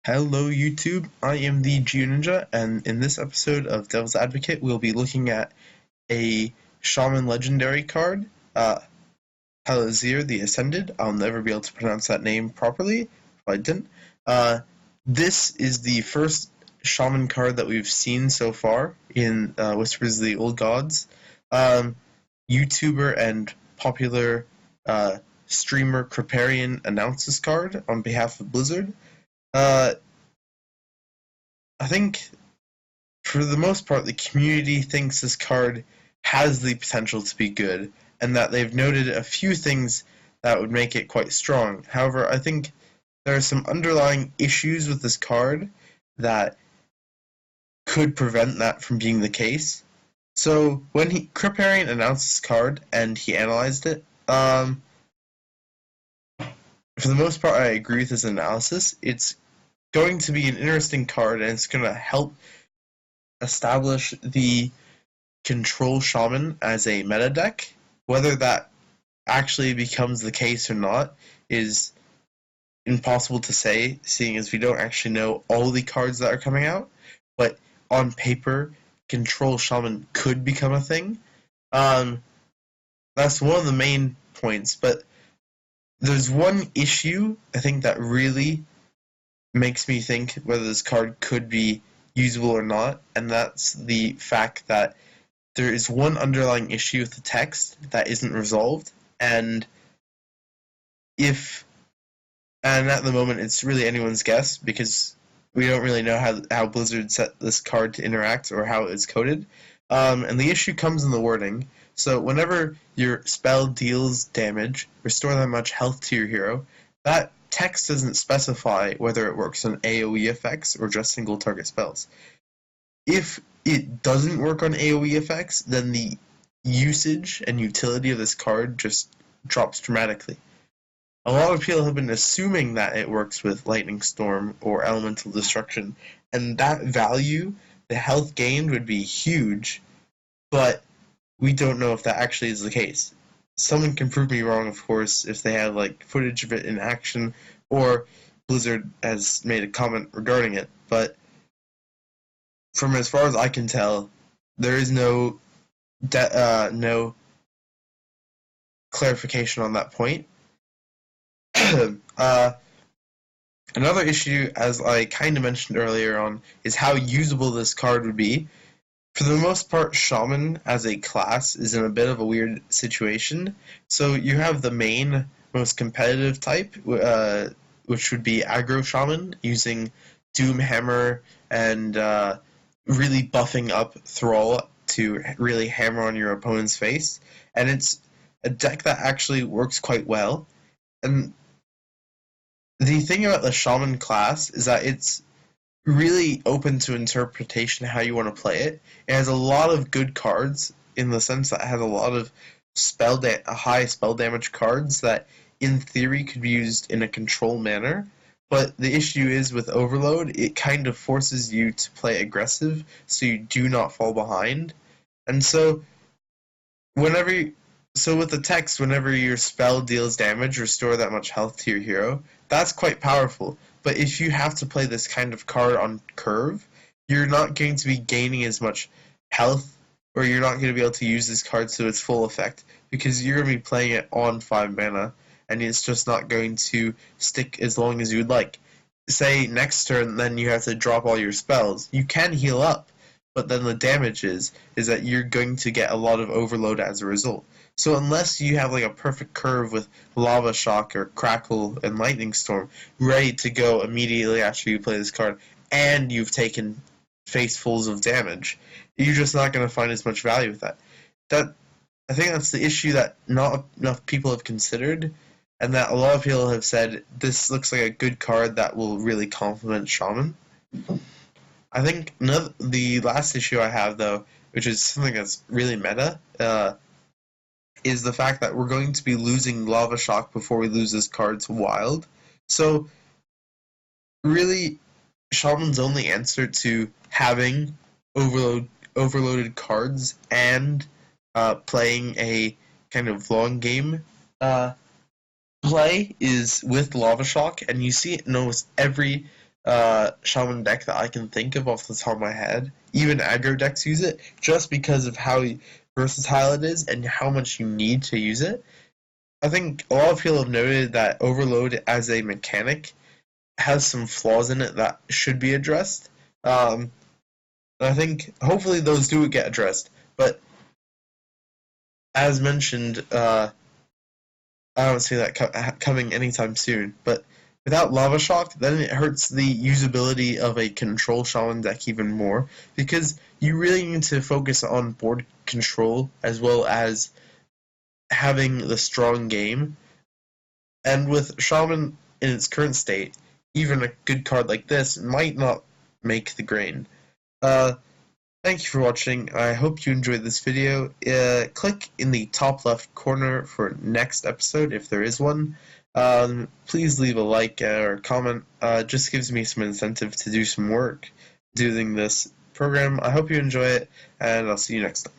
Hello YouTube, I am the Ninja, and in this episode of Devil's Advocate, we'll be looking at a Shaman Legendary card, Palazir the Ascended. I'll never be able to pronounce that name properly if I didn't. This is the first Shaman card that we've seen so far in Whispers of the Old Gods. YouTuber and popular streamer Kripp announced this card on behalf of Blizzard. I think, for the most part, the community thinks this card has the potential to be good, and that they've noted a few things that would make it quite strong. However, I think there are some underlying issues with this card that could prevent that from being the case. So, when Kripp announced this card and he analyzed it, for the most part, I agree with his analysis. It's going to be an interesting card, and it's going to help establish the Control Shaman as a meta deck. Whether that actually becomes the case or not is impossible to say, seeing as we don't actually know all the cards that are coming out. But on paper, Control Shaman could become a thing. That's one of the main points, but there's one issue I think that really makes me think whether this card could be usable or not, and that's the fact that there is one underlying issue with the text that isn't resolved, and at the moment it's really anyone's guess because we don't really know how Blizzard set this card to interact or how it's coded, and the issue comes in the wording. So whenever your spell deals damage, restore that much health to your hero, that text doesn't specify whether it works on AoE effects or just single target spells. If it doesn't work on AoE effects, then the usage and utility of this card just drops dramatically. A lot of people have been assuming that it works with Lightning Storm or Elemental Destruction, and that value, the health gained, would be huge, but we don't know if that actually is the case. Someone can prove me wrong, of course, if they have footage of it in action, or Blizzard has made a comment regarding it. But from as far as I can tell, there is no clarification on that point. Another issue, as I kind of mentioned earlier on, is how usable this card would be. For the most part, Shaman as a class is in a bit of a weird situation. So you have the main, most competitive type, which would be Aggro Shaman, using Doomhammer and really buffing up Thrall to really hammer on your opponent's face. And it's a deck that actually works quite well. And the thing about the Shaman class is that it's really open to interpretation how you want to play it. It has a lot of good cards in the sense that it has a lot of high spell damage cards that in theory could be used in a control manner. But the issue is with Overload, it kind of forces you to play aggressive so you do not fall behind. And so with the text, whenever your spell deals damage, restore that much health to your hero, that's quite powerful. But if you have to play this kind of card on curve, you're not going to be gaining as much health, or you're not going to be able to use this card to its full effect, because you're going to be playing it on 5 mana, and it's just not going to stick as long as you would like. Say next turn, then you have to drop all your spells. You can heal up, but then the damage is that you're going to get a lot of overload as a result. So unless you have a perfect curve with Lava Shock or Crackle and Lightning Storm ready to go immediately after you play this card, and you've taken facefuls of damage, you're just not going to find as much value with that. I think that's the issue that not enough people have considered, and that a lot of people have said this looks like a good card that will really complement Shaman. I think the last issue I have, though, which is something that's really meta, is the fact that we're going to be losing Lava Shock before we lose this card to Wild. So, really, Shaman's only answer to having overloaded cards and playing a kind of long game play is with Lava Shock, and you see it in almost every Shaman deck that I can think of off the top of my head. Even aggro decks use it, just because of how versatile it is and how much you need to use it. I think a lot of people have noted that Overload as a mechanic has some flaws in it that should be addressed. I think hopefully those do get addressed. But as mentioned, I don't see that coming anytime soon. But without Lava Shock, then it hurts the usability of a Control Shaman deck even more, because you really need to focus on board control as well as having the strong game. And with Shaman in its current state, even a good card like this might not make the grade. Thank you for watching. I hope you enjoyed this video. Click in the top left corner for next episode if there is one. Please leave a like or comment. Just gives me some incentive to do some work doing this program. I hope you enjoy it, and I'll see you next time.